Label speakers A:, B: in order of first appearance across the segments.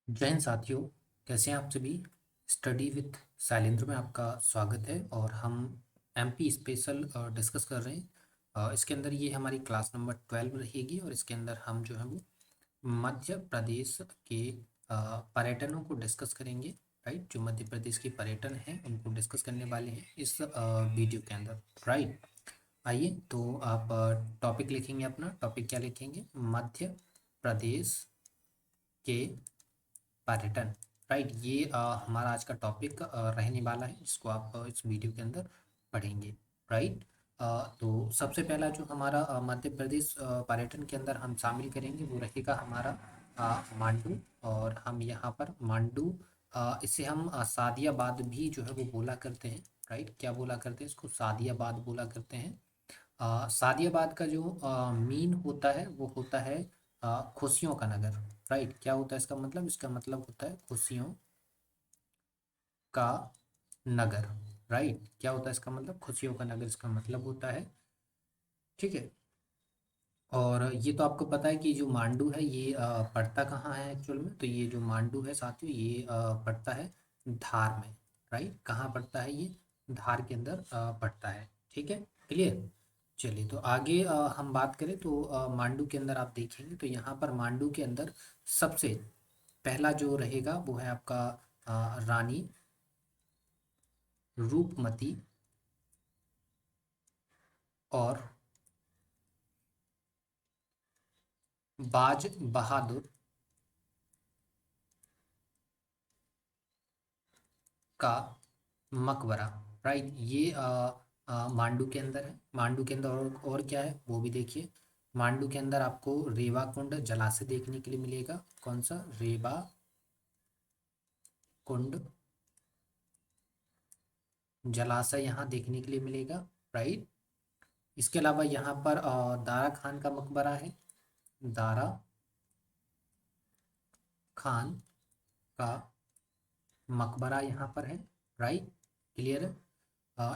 A: जय हिंद साथियों। कैसे हैं आप सभी। स्टडी विथ शैलेंद्र में आपका स्वागत है और हम एमपी स्पेशल डिस्कस कर रहे हैं। इसके अंदर ये हमारी क्लास नंबर 12 रहेगी और इसके अंदर हम जो है वो मध्य प्रदेश के पर्यटनों को डिस्कस करेंगे। राइट, जो मध्य प्रदेश के पर्यटन हैं उनको डिस्कस करने वाले हैं इस वीडियो के अंदर। राइट, आइए तो आप टॉपिक लिखेंगे। अपना टॉपिक क्या लिखेंगे? मध्य प्रदेश के पर्यटन। राइट, ये हमारा आज का टॉपिक रहने वाला है जिसको आप इस वीडियो के अंदर पढ़ेंगे। राइट, तो सबसे पहला जो हमारा मध्य प्रदेश पर्यटन के अंदर हम शामिल करेंगे वो रहेगा हमारा मांडू। और हम यहाँ पर मांडू, इसे हम सादियाबाद भी जो है वो बोला करते हैं। राइट, क्या बोला करते हैं इसको? सादियाबाद बोला करते हैं। सादियाबाद का जो मीन होता है वो होता है खुशियों का नगर। राइट, क्या होता है इसका मतलब? इसका मतलब होता है खुशियों का नगर। राइट, क्या होता है इसका मतलब? खुशियों का नगर इसका मतलब होता है। ठीक है। और ये तो आपको पता है कि जो मांडू है ये पड़ता कहाँ है एक्चुअल में? तो ये जो मांडू है साथियों ये पड़ता है धार में। राइट, कहाँ पड़ता है ये? धार के अंदर पड़ता है। ठीक है, क्लियर। चलिए तो आगे हम बात करें तो मांडू के अंदर आप देखेंगे तो यहाँ पर मांडू के अंदर सबसे पहला जो रहेगा वो है आपका रानी रूपमती और बाज बहादुर का मकबरा। राइट, ये मांडू के अंदर है। मांडू के अंदर और क्या है वो भी देखिए। मांडू के अंदर आपको रेवा कुंड जलाशय देखने के लिए मिलेगा। कौन सा? रेवा कुंड जलाशय यहाँ देखने के लिए मिलेगा। राइट, इसके अलावा यहाँ पर दारा खान का मकबरा है। दारा खान का मकबरा यहाँ पर है। राइट, क्लियर है।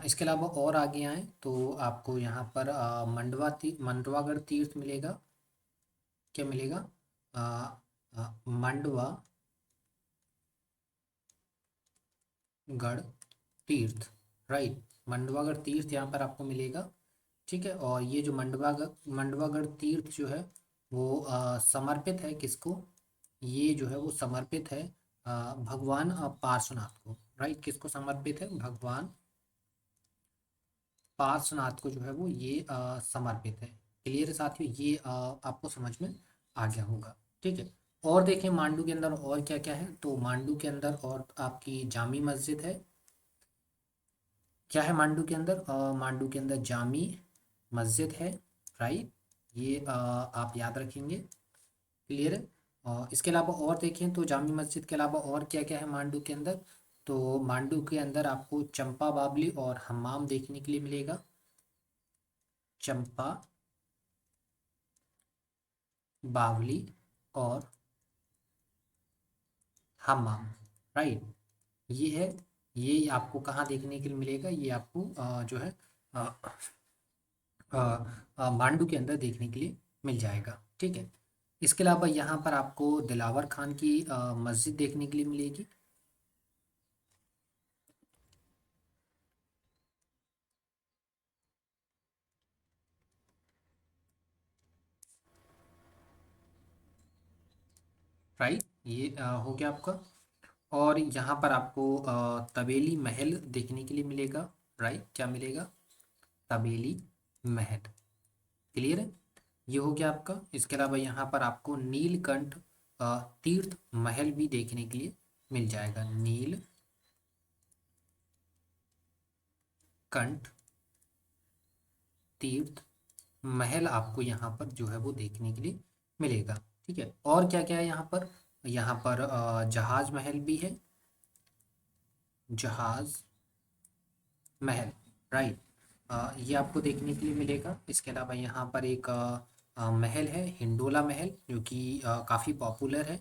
A: इसके अलावा और आगे आए तो आपको यहाँ पर मंडवागढ़ तीर्थ मिलेगा। क्या मिलेगा? अ, मंडवागढ़ तीर्थ। राइट, मंडवागढ़ तीर्थ यहाँ पर आपको मिलेगा। ठीक है, और ये जो मंडवागढ़ तीर्थ जो है वो समर्पित है किसको? ये जो है वो समर्पित है भगवान पार्श्वनाथ को। राइट, किसको समर्पित है? भगवान पार्श्वनाथ को जो है वो ये समर्पित है। क्लियर है साथियों, ये आपको समझ में आ गया होगा। ठीक है, और देखें मांडू के अंदर और क्या क्या है। तो मांडू के अंदर और आपकी जामी मस्जिद है। क्या है मांडू के अंदर? मांडू के अंदर जामी मस्जिद है। राइट, ये आप याद रखेंगे। क्लियर है। इसके अलावा और देखें तो जामी मस्जिद के अलावा और क्या क्या है मांडू के अंदर? तो मांडू के अंदर आपको चंपा बावली और हम्माम देखने के लिए मिलेगा। चंपा बावली और हम्माम। राइट, ये है। ये आपको कहाँ देखने के लिए मिलेगा? ये आपको जो है अ, मांडू के अंदर देखने के लिए मिल जाएगा। ठीक है, इसके अलावा यहाँ पर आपको दिलावर खान की मस्जिद देखने के लिए मिलेगी। राइट, ये हो गया आपका। और यहाँ पर आपको तबेली महल देखने के लिए मिलेगा। राइट, क्या मिलेगा? तबेली महल। क्लियर है, ये हो गया आपका। इसके अलावा यहाँ पर आपको नीलकंठ तीर्थ महल भी देखने के लिए मिल जाएगा। नीलकंठ तीर्थ महल आपको यहाँ पर जो है वो देखने के लिए मिलेगा। ठीक है, और क्या क्या है यहाँ पर? यहाँ पर जहाज महल भी है। जहाज महल। राइट, ये आपको देखने के लिए मिलेगा। इसके अलावा यहाँ पर एक महल है हिंडोला महल जो कि काफ़ी पॉपुलर है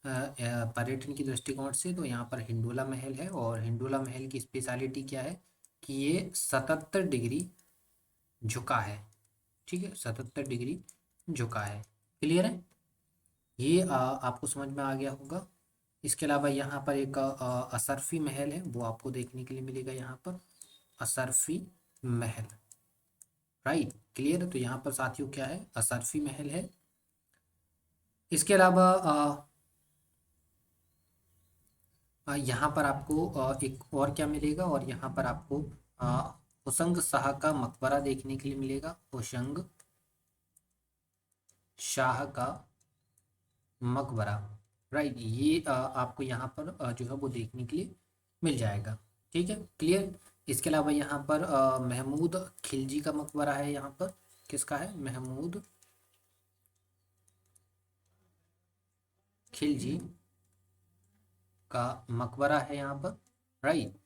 A: पर्यटन की दृष्टिकोण से। तो यहाँ पर हिंडोला महल है और हिंडोला महल की स्पेशलिटी क्या है कि ये 77 डिग्री झुका है। ठीक है, 77 डिग्री झुका है। क्लियर है, ये आपको समझ में आ गया होगा। इसके अलावा यहाँ पर एक असरफी महल है, वो आपको देखने के लिए मिलेगा यहाँ पर, असरफी महल। Right, clear. तो यहाँ पर साथियों क्या है, असरफी महल है। इसके अलावा यहाँ पर आपको एक और क्या मिलेगा, और यहाँ पर आपको अ, होशंग शाह का मकबरा देखने के लिए मिलेगा, होशंग शाह का मकबरा। राइट, ये आपको यहाँ पर जो है वो देखने के लिए मिल जाएगा। ठीक है, क्लियर। इसके अलावा यहाँ पर महमूद खिलजी का मकबरा है, यहाँ पर किसका है, महमूद खिलजी का मकबरा है यहाँ पर। राइट,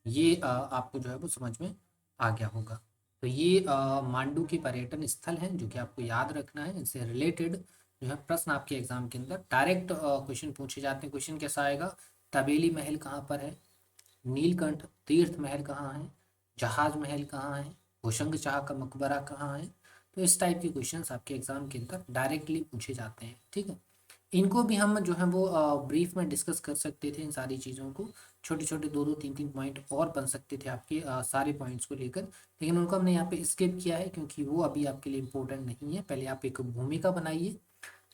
A: ये आपको जो है वो समझ में आ गया होगा। तो ये मांडू के पर्यटन स्थल हैं जो कि आपको याद रखना है। इनसे रिलेटेड जो है प्रश्न आपके एग्जाम के अंदर डायरेक्ट क्वेश्चन पूछे जाते हैं। क्वेश्चन कैसा आएगा, तबेली महल कहाँ पर है, नीलकंठ तीर्थ महल कहाँ है, जहाज महल कहाँ है, होशंग शाह का मकबरा कहाँ है। तो इस टाइप के क्वेश्चंस आपके एग्जाम के अंदर डायरेक्टली पूछे जाते हैं। ठीक है, इनको भी हम जो है वो ब्रीफ में डिस्कस कर सकते थे, इन सारी चीज़ों को छोटे छोटे दो दो तीन तीन पॉइंट और बन सकते थे आपके सारे पॉइंट्स को लेकर, लेकिन उनको हमने यहाँ पे स्किप किया है क्योंकि वो अभी आपके लिए इम्पोर्टेंट नहीं है। पहले आप एक भूमिका बनाइए,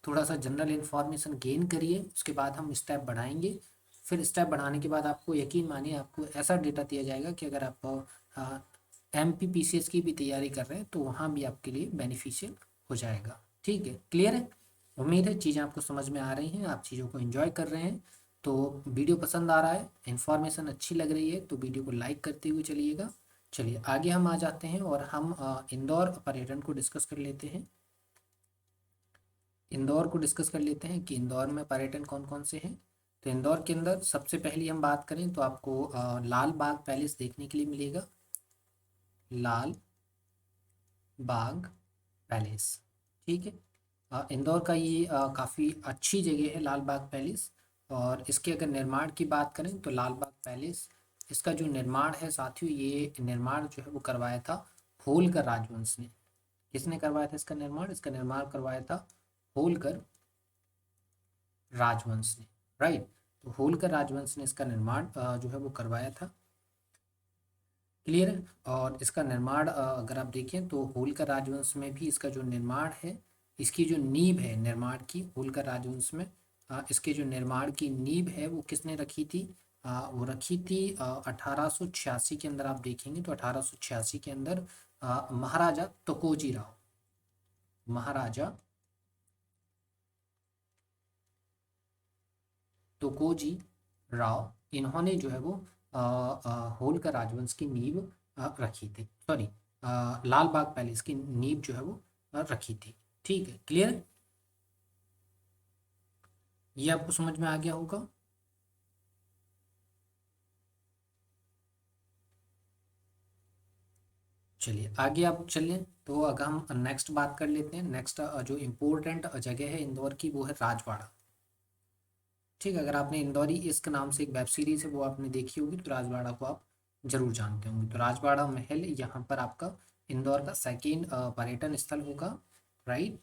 A: थोड़ा सा जनरल इन्फॉर्मेशन गेन करिए, उसके बाद हम स्टेप बढ़ाएंगे। फिर स्टेप बढ़ाने के बाद आपको यकीन मानिए आपको ऐसा डेटा दिया जाएगा कि अगर आप MPPCS की भी तैयारी कर रहे हैं तो वहाँ भी आपके लिए बेनिफिशियल हो जाएगा। ठीक है, क्लियर है। उम्मीद है चीज़ें आपको समझ में आ रही हैं, आप चीज़ों को एंजॉय कर रहे हैं। तो वीडियो पसंद आ रहा है, इन्फॉर्मेशन अच्छी लग रही है तो वीडियो को लाइक करते हुए चलिएगा। चलिए आगे हम आ जाते हैं और हम इंदौर पर्यटन को डिस्कस कर लेते हैं। इंदौर को डिस्कस कर लेते हैं कि इंदौर में पर्यटन कौन कौन से हैं। तो इंदौर के अंदर सबसे पहली हम बात करें तो आपको लाल बाग पैलेस देखने के लिए मिलेगा, लाल बाग पैलेस। ठीक है, इंदौर का ये काफ़ी अच्छी जगह है लाल बाग पैलेस। और इसके अगर निर्माण की बात करें तो लाल बाग पैलेस, इसका जो निर्माण है साथियों, ये निर्माण जो है वो करवाया था होलकर राजवंश ने। किसने करवाया था इसका निर्माण, इसका निर्माण करवाया था होलकर राजवंश ने। राइट, तो होलकर राजवंश ने इसका निर्माण जो है वो करवाया था। क्लियर है। और इसका निर्माण अगर आप देखें तो होलकर राजवंश में भी इसका जो निर्माण है, इसकी जो नींव है निर्माण की, होलकर राजवंश में इसके जो निर्माण की नींव है वो किसने रखी थी, वो रखी थी 1886 के अंदर। आप देखेंगे तो 1886 के अंदर महाराजा तुकोजी राव, महाराजा तुकोजी राव, इन्होंने जो है वो होलकर राजवंश की नींव रखी थी, सॉरी लाल बाग पैलेस की नींव जो है वो रखी थी। ठीक है, क्लियर, ये आपको समझ में आ गया होगा। चलिए आगे आप चलें तो अगर हम नेक्स्ट बात कर लेते हैं, नेक्स्ट जो इम्पोर्टेंट जगह है इंदौर की वो है राजवाड़ा। ठीक है, अगर आपने इंदौरी इश्क नाम से एक वेब सीरीज है वो आपने देखी होगी तो राजवाड़ा को आप जरूर जानते होंगे। तो राजवाड़ा महल यहाँ पर आपका इंदौर का सेकेंड पर्यटन स्थल होगा। राइट,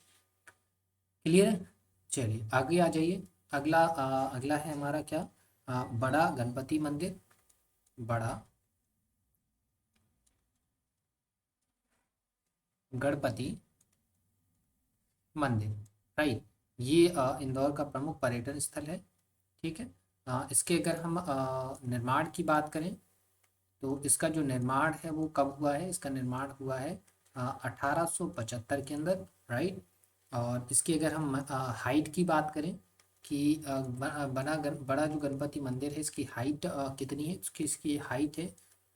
A: क्लियर है। चलिए आगे आ जाइए। अगला है हमारा क्या, बड़ा गणपति मंदिर, बड़ा गणपति मंदिर। राइट, ये इंदौर का प्रमुख पर्यटन स्थल है। ठीक है, इसके अगर हम निर्माण की बात करें तो इसका जो निर्माण है वो कब हुआ है, इसका निर्माण हुआ है 1875 के अंदर। राइट, और इसकी अगर हम हाइट की बात करें कि बड़ा जो गणपति मंदिर है इसकी हाइट कितनी है, इसकी हाइट है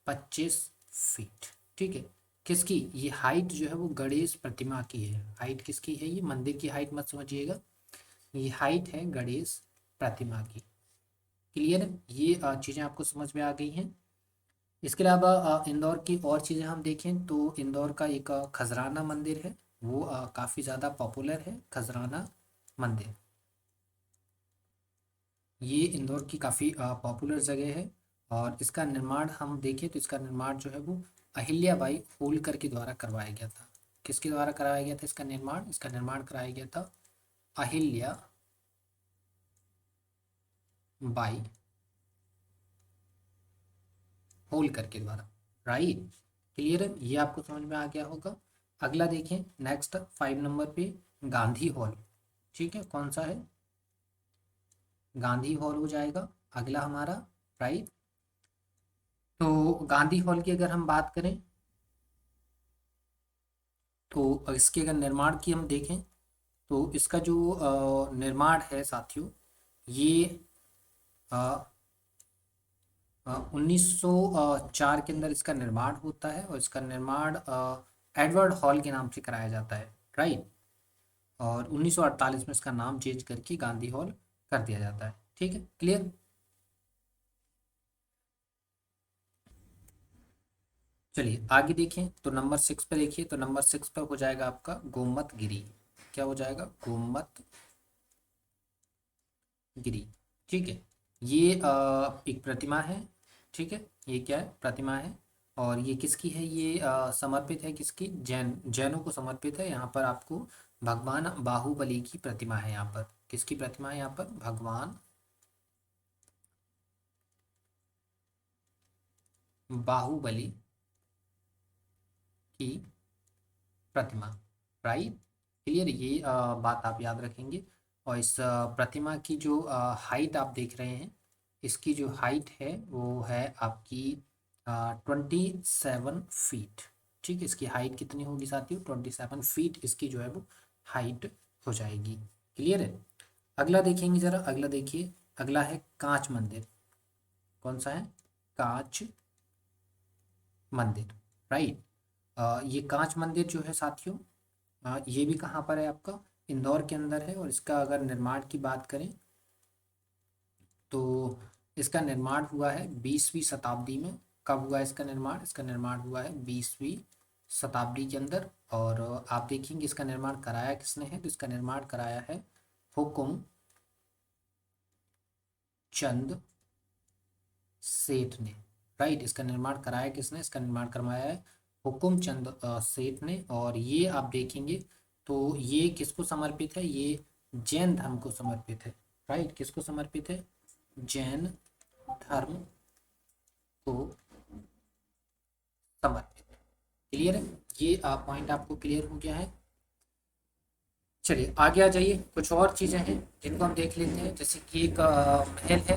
A: 25 फीट। ठीक है, किसकी ये हाइट जो है वो गणेश प्रतिमा की है। हाइट किसकी है, ये मंदिर की हाइट मत समझिएगा, ये हाइट है गणेश प्रतिमा की। क्लियर है, ये चीज़ें आपको समझ में आ गई हैं। इसके अलावा इंदौर की और चीज़ें हम देखें तो इंदौर का एक खजराना मंदिर है, वो काफ़ी ज़्यादा पॉपुलर है, खजराना मंदिर। ये इंदौर की काफ़ी पॉपुलर जगह है। और इसका निर्माण हम देखें तो इसका निर्माण जो है वो अहिल्याबाई होलकर के द्वारा करवाया गया था। किसके द्वारा कराया गया था इसका निर्माण, इसका निर्माण कराया गया था अहिल्या बाई होल करके द्वारा, राइट। क्लियर है, ये आपको समझ में आ गया होगा। अगला देखें, नेक्स्ट 5 नंबर पे गांधी हॉल। ठीक है, कौन सा है, गांधी हॉल हो जाएगा अगला हमारा, राइट। तो गांधी हॉल की अगर हम बात करें तो इसके अगर निर्माण की हम देखें तो इसका जो निर्माण है साथियों, ये 1904 के अंदर इसका निर्माण होता है और इसका निर्माण एडवर्ड हॉल के नाम से कराया जाता है, राइट। और 1948 में इसका नाम चेंज करके गांधी हॉल कर दिया जाता है। ठीक है, क्लियर। चलिए आगे देखें, तो नंबर 6 पे देखिए, तो नंबर 6 पे हो जाएगा आपका गोमत गिरी। क्या हो जाएगा, गोमत गिरी। ठीक है, ये एक प्रतिमा है। ठीक है, ये क्या है, प्रतिमा है। और ये किसकी है, ये समर्पित है किसकी, जैनों को समर्पित है। यहाँ पर आपको भगवान बाहुबली की प्रतिमा है, यहाँ पर किसकी प्रतिमा है, यहाँ पर भगवान बाहुबली की प्रतिमा, राइट। क्लियर, ये बात आप याद रखेंगे। और इस प्रतिमा की जो हाइट आप देख रहे हैं, इसकी जो हाइट है वो है आपकी 27 फीट। ठीक है, इसकी हाइट कितनी होगी साथियों, 27 फीट इसकी जो है वो हाइट हो जाएगी। क्लियर है। अगला देखेंगे जरा, अगला देखिए, अगला है कांच मंदिर। कौन सा है, कांच मंदिर, राइट। ये कांच मंदिर जो है साथियों, ये भी कहाँ पर है आपका, इंदौर के अंदर है। और इसका अगर निर्माण की बात करें तो इसका निर्माण हुआ है 20वीं शताब्दी में। कब हुआ इसका निर्माण, इसका निर्माण हुआ है 20वीं शताब्दी के अंदर। और आप देखेंगे इसका निर्माण कराया किसने है, तो इसका निर्माण कराया है हुकुम चंद सेठ ने, राइट। इसका निर्माण कराया किसने, इसका निर्माण करवाया है हुकुम चंद सेठ ने। और ये आप देखेंगे तो ये किसको समर्पित है, ये जैन धर्म को समर्पित है, राइट। किसको समर्पित है, जैन धर्म को समर्पित। क्लियर है, ये पॉइंट आपको क्लियर हो गया है। चलिए आगे आ जाइए, कुछ और चीजें हैं जिनको हम देख लेते हैं। जैसे कि एक महल है,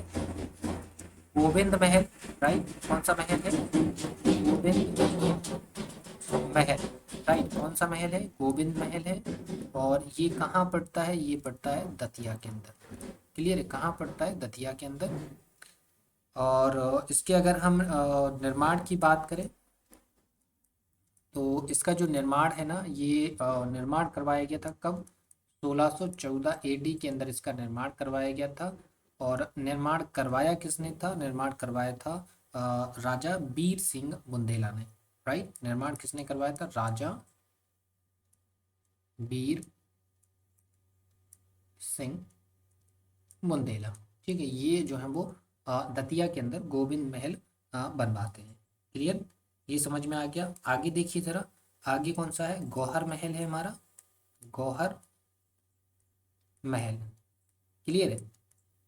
A: गोविंद महल, राइट। कौन सा महल है, गोविंद महल, राइट। कौन सा महल है, गोविंद महल है। और ये कहाँ पड़ता है, ये पड़ता है दतिया के अंदर। क्लियर है, कहाँ पड़ता है, दतिया के अंदर। और इसके अगर हम निर्माण की बात करें तो इसका जो निर्माण है ना, ये निर्माण करवाया गया था कब, 1614 एडी के अंदर इसका निर्माण करवाया गया था। और निर्माण करवाया किसने था, निर्माण करवाया था राजा बीर सिंह बुंदेला ने, राइट। निर्माण किसने करवाया था, राजा बीर सिंह बुंदेला। ठीक है, ये जो है वो दतिया के अंदर गोविंद महल बनवाते हैं। क्लियर, ये समझ में आ गया। आगे देखिए जरा, आगे कौन सा है, गौहर महल है हमारा, गौहर महल। क्लियर है,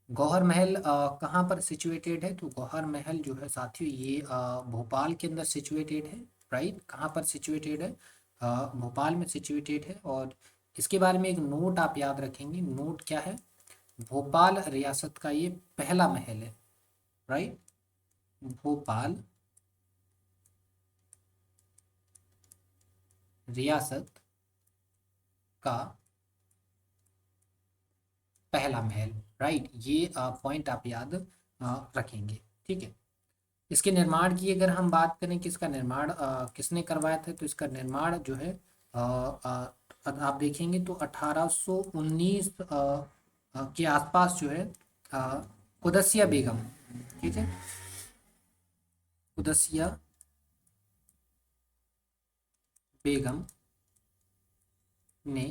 A: गौहर महल कहाँ पर सिचुएटेड है, तो गौहर महल जो है साथियों ये भोपाल के अंदर सिचुएटेड है, राइट। कहाँ पर सिचुएटेड है, भोपाल में सिचुएटेड है। और इसके बारे में एक नोट आप याद रखेंगे, नोट क्या है, भोपाल रियासत का ये पहला महल है, राइट। भोपाल रियासत का पहला महल, राइट। ये पॉइंट आप याद रखेंगे। ठीक है, इसके निर्माण की अगर हम बात करें कि इसका निर्माण किसने करवाया था, तो इसका निर्माण जो है आप देखेंगे तो 1819 के आसपास जो है कुदसिया बेगम, ठीक है, कुदसिया बेगम ने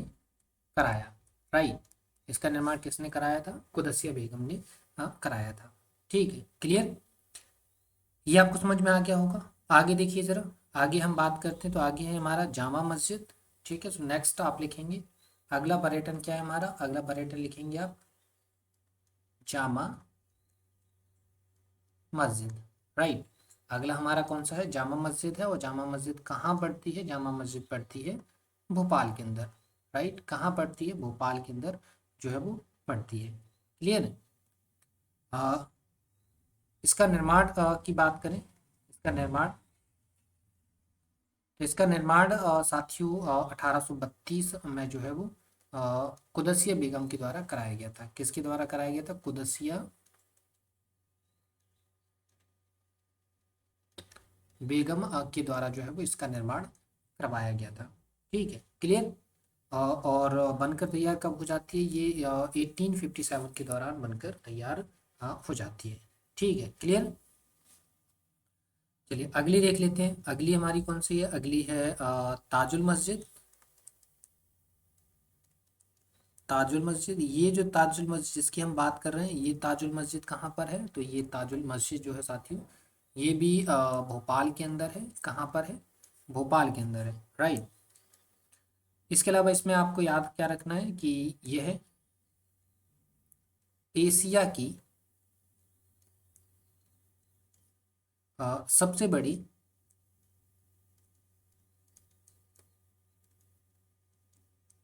A: कराया, राइट। इसका निर्माण किसने कराया था, कुदसिया बेगम ने कराया था। ठीक है, क्लियर, ये आपको समझ में आ गया होगा। आगे देखिए जरा, आगे हम बात करते हैं तो आगे है हमारा जामा मस्जिद। ठीक है, सो नेक्स्ट आप लिखेंगे, अगला पर्यटन क्या है हमारा, अगला पर्यटन लिखेंगे आप जामा मस्जिद, राइट। अगला हमारा कौन सा है, जामा मस्जिद है। और जामा मस्जिद कहाँ पड़ती है, जामा मस्जिद पड़ती है भोपाल के अंदर, राइट। कहाँ पड़ती है, भोपाल के अंदर जो है वो पड़ती है। क्लियर है। आ, इसका निर्माण की बात करें, इसका निर्माण, तो इसका निर्माण साथियों 1832 में जो है वो कुदसिया बेगम के द्वारा कराया गया था। किसके द्वारा कराया गया था, कुदसिया बेगम के द्वारा जो है वो इसका निर्माण करवाया गया था। ठीक है, क्लियर। और बनकर तैयार कब हो जाती है, ये 1857 के दौरान बनकर तैयार हो जाती है। ठीक है, क्लियर। चलिए अगली देख लेते हैं। अगली हमारी कौन सी है, अगली है ताजुल मस्जिद। ताजुल मस्जिद, ये जो ताजुल मस्जिद जिसकी हम बात कर रहे हैं, ये ताजुल मस्जिद कहाँ पर है, तो ये ताजुल मस्जिद जो है साथियों, ये भी भोपाल के अंदर है। कहाँ पर है, भोपाल के अंदर है, राइट। इसके अलावा इसमें आपको याद क्या रखना है कि यह एशिया की सबसे बड़ी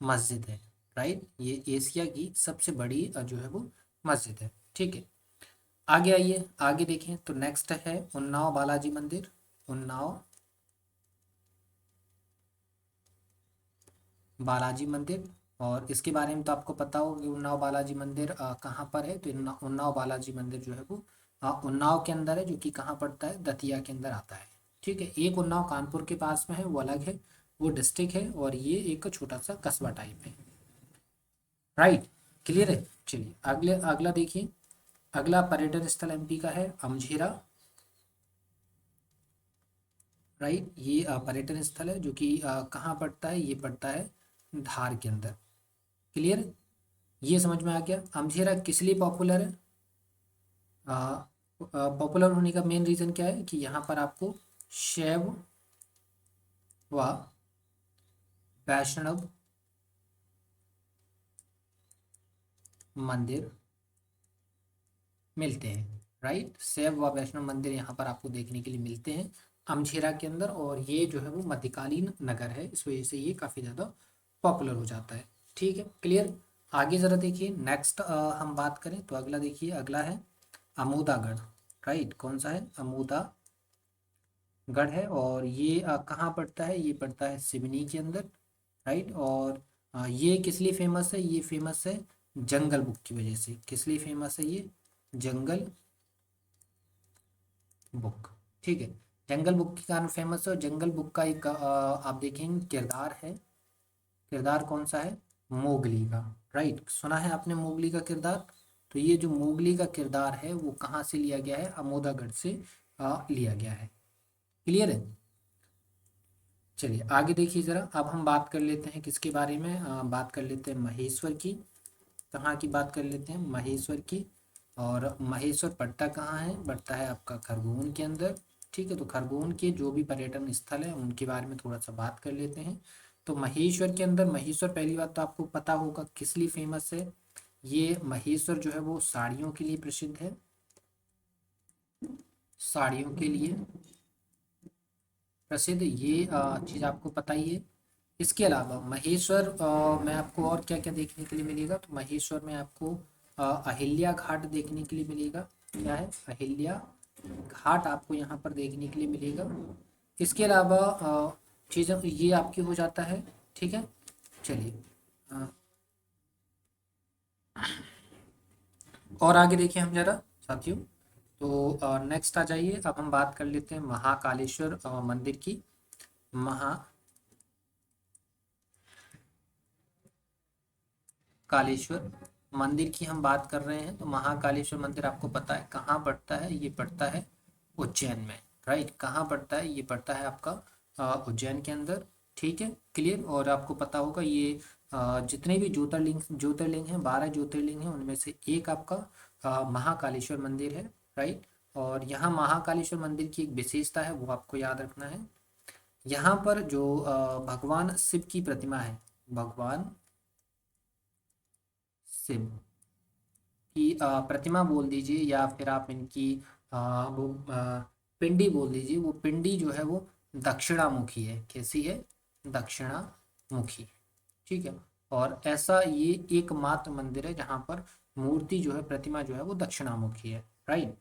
A: मस्जिद है, राइट। ये एशिया की सबसे बड़ी जो है वो मस्जिद है। ठीक है, आगे आइए, आगे देखें तो नेक्स्ट है उन्नाव बालाजी मंदिर। उन्नाव बालाजी मंदिर, और इसके बारे में तो आपको पता होगा कि उन्नाव बालाजी मंदिर कहाँ पर है। तो उन्नाव बालाजी मंदिर जो है वो उन्नाव के अंदर है, जो कि कहाँ पड़ता है, दतिया के अंदर आता है। ठीक है, एक उन्नाव कानपुर के पास में है, वो अलग है, वो डिस्ट्रिक्ट है, और ये एक छोटा सा कस्बा टाइप है, राइट। क्लियर है। चलिए अगले, अगला देखिए। अगला पर्यटन स्थल एमपी का है अमझेरा, राइट। ये पर्यटन स्थल है जो कि कहाँ पड़ता है, ये पड़ता है धार के अंदर। क्लियर, ये समझ में आ गया। अमझेरा किस लिए पॉपुलर है, पॉपुलर होने का मेन रीज़न क्या है कि यहाँ पर आपको शैव व वैष्णव मंदिर मिलते हैं, राइट। शैव व वैष्णव मंदिर यहाँ पर आपको देखने के लिए मिलते हैं अमझेरा के अंदर, और ये जो है वो मध्यकालीन नगर है, इस वजह से ये काफ़ी ज़्यादा पॉपुलर हो जाता है। ठीक है, क्लियर। आगे ज़रा देखिए, नेक्स्ट हम बात करें तो अगला देखिए, अगला है अमूदागढ़, राइट। कौन सा है, अमूदागढ़ है। और ये कहाँ पड़ता है, ये पड़ता है सिवनी के अंदर, राइट। और ये किस लिए फेमस है, ये फेमस है जंगल बुक की वजह से। किस लिए फेमस है ये, जंगल बुक। ठीक है, जंगल बुक के कारण फेमस है। और जंगल बुक का एक आप देखेंगे किरदार है, किरदार कौन सा है, मोगली का, राइट। सुना है आपने मोगली का किरदार। तो ये जो मोगली का किरदार है वो कहाँ से लिया गया है, अमोदागढ़ से लिया गया है। क्लियर है। चलिए आगे देखिए ज़रा, अब हम बात कर लेते हैं किसके बारे में, बात कर लेते हैं महेश्वर की। कहाँ की बात कर लेते हैं, महेश्वर की। और महेश्वर पड़ता कहाँ है, पड़ता है आपका खरगोन के अंदर। ठीक है, तो खरगोन के जो भी पर्यटन स्थल है उनके बारे में थोड़ा सा बात कर लेते हैं। तो महेश्वर के अंदर, महेश्वर पहली बात तो आपको पता होगा किस लिए फेमस है। ये महेश्वर जो है वो साड़ियों के लिए प्रसिद्ध है, साड़ियों के लिए प्रसिद्ध, ये चीज़ आपको पता ही है। इसके अलावा महेश्वर में आपको और क्या क्या देखने के लिए मिलेगा, तो महेश्वर में आपको अहिल्या घाट देखने के लिए मिलेगा। क्या है, अहिल्या घाट आपको यहाँ पर देखने के लिए मिलेगा। इसके अलावा चीज़ें ये आपकी हो जाता है। ठीक है, चलिए और आगे देखिए हम जरा साथियों। तो नेक्स्ट आ जाइए, अब हम बात कर लेते हैं महाकालेश्वर मंदिर की। महाकालेश्वर मंदिर की हम बात कर रहे हैं। तो महाकालेश्वर मंदिर आपको पता है कहाँ पड़ता है, ये पड़ता है उज्जैन में, राइट। कहाँ पड़ता है, ये पड़ता है आपका उज्जैन के अंदर। ठीक है, क्लियर। और आपको पता होगा ये जितने भी ज्योतिर्लिंग ज्योतिर्लिंग हैं, 12 ज्योतिर्लिंग हैं, उनमें से एक आपका महाकालेश्वर मंदिर है, राइट। और यहाँ महाकालेश्वर मंदिर की एक विशेषता है, वो आपको याद रखना है। यहाँ पर जो भगवान शिव की प्रतिमा है, भगवान शिव की प्रतिमा बोल दीजिए, या फिर आप इनकी वो पिंडी बोल दीजिए, वो पिंडी जो है वो दक्षिणामुखी है। कैसी है? दक्षिणामुखी। ठीक है। और ऐसा ये एकमात्र मंदिर है जहाँ पर मूर्ति जो है, प्रतिमा जो है वो दक्षिणामुखी है। राइट।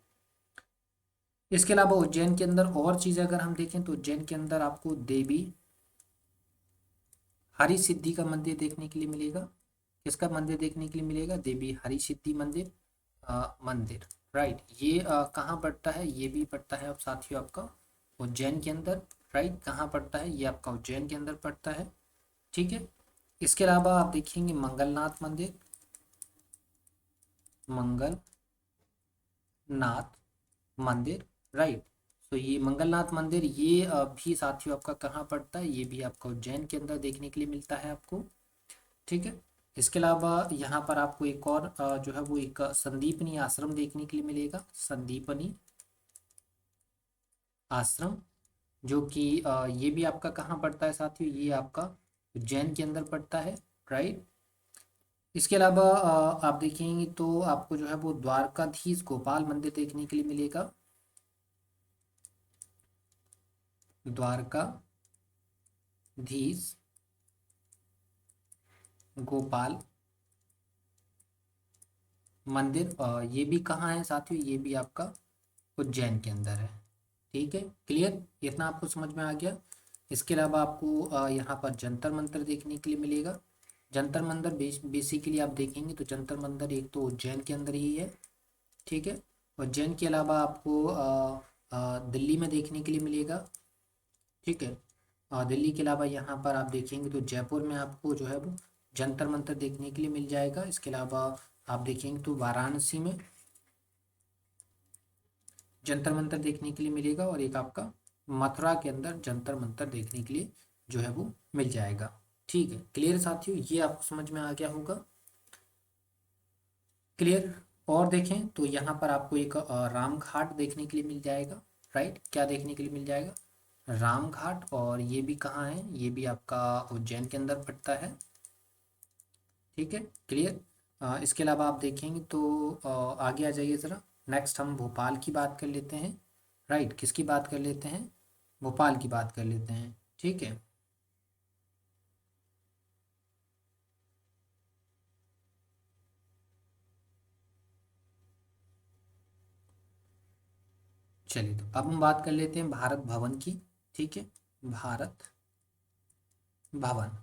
A: इसके अलावा उज्जैन के अंदर और चीज़ें अगर हम देखें तो उज्जैन के अंदर आपको देवी हरि सिद्धि का मंदिर देखने के लिए मिलेगा। किसका मंदिर देखने के लिए मिलेगा? देवी हरि सिद्धि मंदिर। मंदिर। राइट। ये कहाँ पड़ता है? ये भी पड़ता है अब साथियों आपका उज्जैन के अंदर। राइट। कहाँ पड़ता है? ये आपका उज्जैन के अंदर पड़ता है। ठीक है। इसके अलावा आप देखेंगे मंगलनाथ मंदिर। मंगलनाथ मंदिर। राइट। तो ये मंगलनाथ मंदिर ये भी साथियों आपका कहाँ पड़ता है? ये भी आपका उज्जैन के अंदर देखने के लिए मिलता है आपको। ठीक है। इसके अलावा यहाँ पर आपको एक और जो है वो एक संदीपनी आश्रम देखने के लिए मिलेगा। संदीपनी आश्रम, जो कि ये भी आपका कहाँ पड़ता है साथियों? ये आपका उज्जैन के अंदर पड़ता है। राइट। इसके अलावा आप देखेंगे तो आपको जो है वो द्वारकाधीश गोपाल मंदिर देखने के लिए मिलेगा। द्वारकाधीश गोपाल मंदिर, ये भी कहाँ है साथियों? ये भी आपका उज्जैन के अंदर है। ठीक है। क्लियर? इतना आपको समझ में आ गया। इसके अलावा आपको यहाँ पर जंतर मंतर देखने के लिए मिलेगा। जंतर मंतर बेसिकली आप देखेंगे तो जंतर मंतर एक तो उज्जैन के अंदर ही है। ठीक है। उज्जैन के अलावा आपको दिल्ली में देखने के लिए मिलेगा। ठीक है। दिल्ली के अलावा यहाँ पर आप देखेंगे तो जयपुर में आपको जो है वो जंतर मंतर देखने के लिए मिल जाएगा। इसके अलावा आप देखेंगे तो वाराणसी में जंतर मंतर देखने के लिए मिलेगा, और एक आपका मथुरा के अंदर जंतर मंतर देखने के लिए जो है वो मिल जाएगा। ठीक है। क्लियर साथियों? ये आपको समझ में आ गया होगा। क्लियर? और देखें तो यहाँ पर आपको एक राम घाट देखने के लिए मिल जाएगा। राइट। क्या देखने के लिए मिल जाएगा? राम घाट। और ये भी कहाँ है? ये भी आपका उज्जैन के अंदर पड़ता है। ठीक है। क्लियर? इसके अलावा आप देखेंगे तो आगे आ जाइए ज़रा। नेक्स्ट हम भोपाल की बात कर लेते हैं। राइट। किसकी बात कर लेते हैं? भोपाल की बात कर लेते हैं। ठीक है। चलिए, तो अब हम बात कर लेते हैं भारत भवन की। ठीक है। भारत भवन।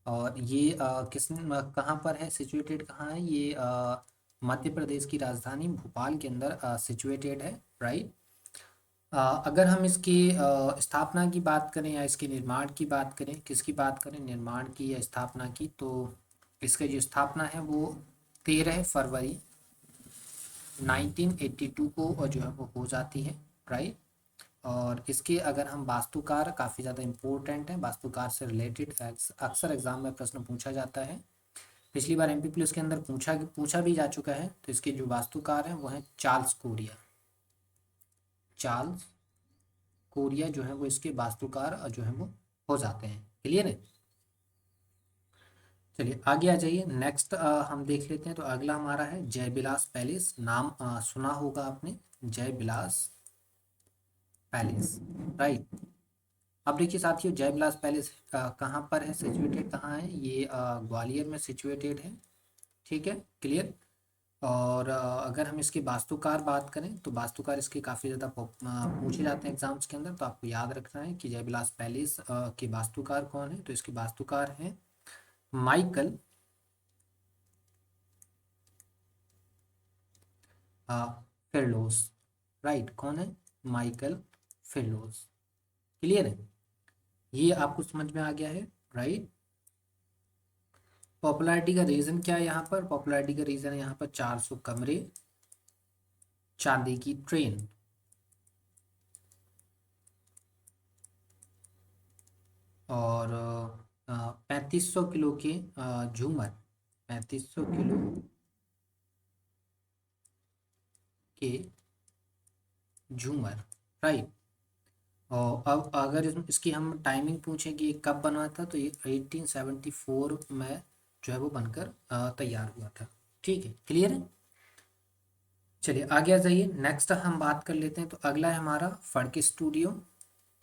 A: और ये कहाँ पर है सिचुएटेड? कहाँ है ये? मध्य प्रदेश की राजधानी भोपाल के अंदर सिचुएटेड है। राइट। अगर हम इसकी स्थापना की बात करें या इसके निर्माण की बात करें, किसकी बात करें, निर्माण की या स्थापना की, तो इसका जो स्थापना है वो 13 फरवरी 1982 को जो है वो हो जाती है। राइट। और इसके अगर हम वास्तुकार, काफ़ी ज़्यादा इम्पोर्टेंट है, वास्तुकार से रिलेटेड अक्सर एग्जाम में प्रश्न पूछा जाता है। पिछली बार एमपी पुलिस के अंदर पूछा भी जा चुका है। तो इसके जो वास्तुकार हैं वो हैं चार्ल्स कोरिया। चार्ल्स कोरिया जो है वो इसके वास्तुकार जो है वो हो जाते हैं। क्लियर है? चलिए आगे आ जाइए। नेक्स्ट हम देख लेते हैं। तो अगला हमारा है जय विलास पैलेस। नाम सुना होगा आपने, जय विलास पैलेस। राइट। अब देखिए साथियों, जय विलास पैलेस कहाँ पर है सिचुएटेड? कहाँ है ये? ग्वालियर में सिचुएटेड है। ठीक है। क्लियर? और अगर हम इसके वास्तुकार बात करें तो वास्तुकार इसके काफ़ी ज़्यादा पूछे जाते हैं एग्जाम्स के अंदर। तो आपको याद रखना है कि जय विलास पैलेस के वास्तुकार कौन है। तो इसके वास्तुकार हैं माइकल फिरलोस। राइट। कौन है? माइकल फिरलोस। क्लियर है? ये आपको समझ में आ गया है। राइट। पॉपुलैरिटी का रीज़न क्या है यहाँ पर? पॉपुलैरिटी का रीज़न है यहाँ पर 400 कमरे, चांदी की ट्रेन, और 3500 किलो के झूमर। 3500 किलो के झूमर। राइट। और अब अगर इसकी हम टाइमिंग पूछें कि ये कब बना था, तो ये 1874 में जो है वो बनकर तैयार हुआ था। ठीक है। क्लियर है? चलिए आगे आ जाइए। नेक्स्ट हम बात कर लेते हैं, तो अगला है हमारा फड़के स्टूडियो।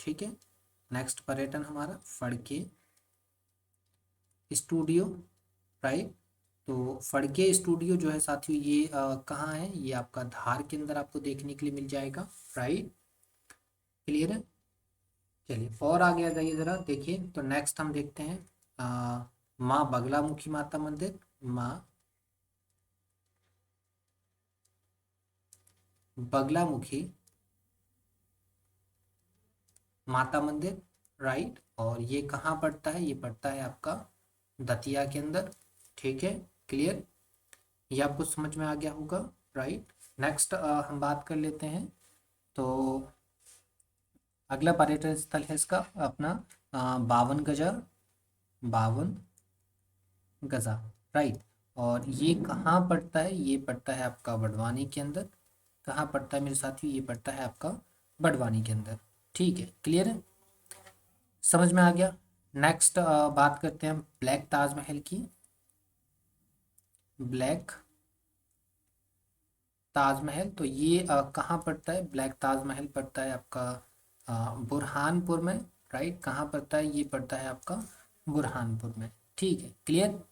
A: ठीक है, नेक्स्ट पर्यटन हमारा फड़के स्टूडियो, राइट। तो फड़के स्टूडियो जो है साथियों, ये कहाँ है, ये आपका धार के अंदर आपको देखने के लिए मिल जाएगा, राइट। क्लियर है। चलिए और आगे आ जाइए जरा देखिए। तो नेक्स्ट हम देखते हैं माँ बगलामुखी माता मंदिर, माँ बगलामुखी माता मंदिर, राइट। और ये कहाँ पड़ता है, ये पड़ता है आपका दतिया के अंदर। ठीक है, क्लियर। ये आपको समझ में आ गया होगा, राइट। नेक्स्ट हम बात कर लेते हैं। तो अगला पर्यटन स्थल है इसका अपना 52 गजा, 52 गजा, राइट। और ये कहाँ पड़ता है, ये पड़ता है आपका बड़वानी के अंदर। कहाँ पड़ता है मेरे साथियों, ये पड़ता है आपका बड़वानी के अंदर। ठीक है, क्लियर है, समझ में आ गया। नेक्स्ट बात करते हैं हम ब्लैक ताजमहल की। ब्लैक ताजमहल, तो ये कहाँ पड़ता है, ब्लैक ताजमहल पड़ता है आपका बुरहानपुर में, राइट। कहाँ पड़ता है, ये पड़ता है आपका बुरहानपुर में। ठीक है, क्लियर।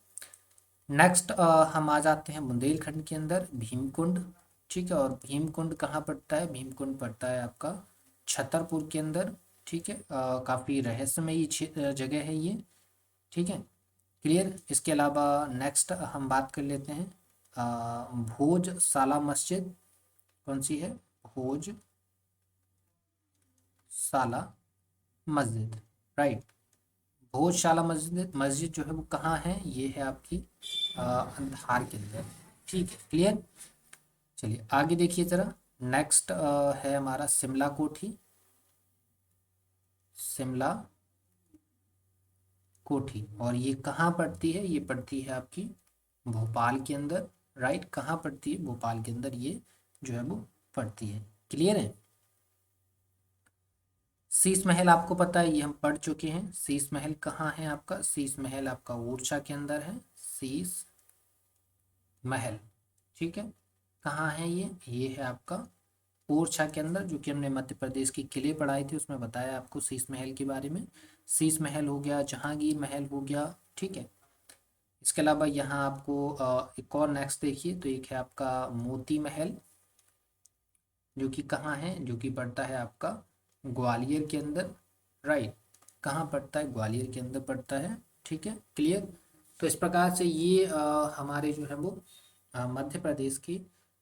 A: नेक्स्ट हम आ जाते हैं बुंदेलखंड के अंदर भीमकुंड। ठीक है, और भीमकुंड कहाँ पड़ता है, भीमकुंड पड़ता है आपका छतरपुर के अंदर। ठीक है, काफ़ी रहस्यमयी जगह है ये। ठीक है, क्लियर। इसके अलावा नेक्स्ट हम बात कर लेते हैं भोजशाला मस्जिद। कौन सी है, भोजशाला मस्जिद, राइट। भोजशाला मस्जिद, मस्जिद जो है वो कहाँ है, ये है आपकी धार के अंदर। ठीक है, क्लियर। चलिए आगे देखिए जरा। नेक्स्ट है हमारा शिमला कोठी, शिमला कोठी। और ये कहाँ पड़ती है, ये पड़ती है आपकी भोपाल के अंदर, राइट। कहाँ पड़ती है, भोपाल के अंदर ये जो है वो पड़ती है। क्लियर है। शीश महल आपको पता है, ये हम पढ़ चुके हैं। शीश महल कहाँ है आपका, शीश महल आपका ओरछा के अंदर है, शीश महल। ठीक है, कहाँ है ये है आपका ओरछा के अंदर, जो कि हमने मध्य प्रदेश की किले पढ़ाई थी, उसमें बताया आपको शीश महल के बारे में। शीश महल हो गया, जहांगीर महल हो गया। ठीक है, इसके अलावा यहाँ आपको एक और नेक्स्ट देखिए, तो एक है आपका मोती महल, जो कि कहाँ है, जो कि पड़ता है आपका ग्वालियर के अंदर, राइट। कहाँ पड़ता है, ग्वालियर के अंदर पड़ता है। ठीक है, क्लियर। तो इस प्रकार से ये हमारे जो है वो मध्य प्रदेश की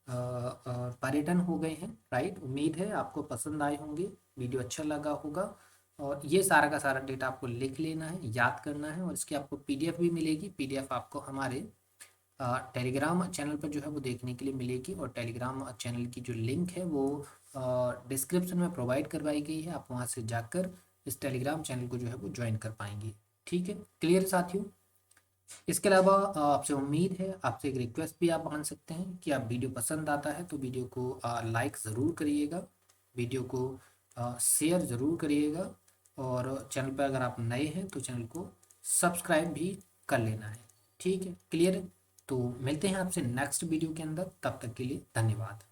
A: पर्यटन हो गए हैं, राइट। उम्मीद है आपको पसंद आए होंगे, वीडियो अच्छा लगा होगा। और ये सारा का सारा डेटा आपको लिख लेना है, याद करना है, और इसकी आपको पीडीएफ भी मिलेगी। पीडीएफ आपको हमारे टेलीग्राम चैनल पर जो है वो देखने के लिए मिलेगी। और टेलीग्राम चैनल की जो लिंक है वो डिस्क्रिप्शन में प्रोवाइड करवाई गई है, आप वहाँ से जाकर इस टेलीग्राम चैनल को जो है वो ज्वाइन कर पाएंगे। ठीक है, क्लियर साथियों। इसके अलावा आपसे उम्मीद है, आपसे एक रिक्वेस्ट भी आप मान सकते हैं कि आप वीडियो पसंद आता है तो वीडियो को लाइक ज़रूर करिएगा, वीडियो को शेयर ज़रूर करिएगा, और चैनल पर अगर आप नए हैं तो चैनल को सब्सक्राइब भी कर लेना है। ठीक है, क्लियर है। तो मिलते हैं आपसे नेक्स्ट वीडियो के अंदर, तब तक के लिए धन्यवाद।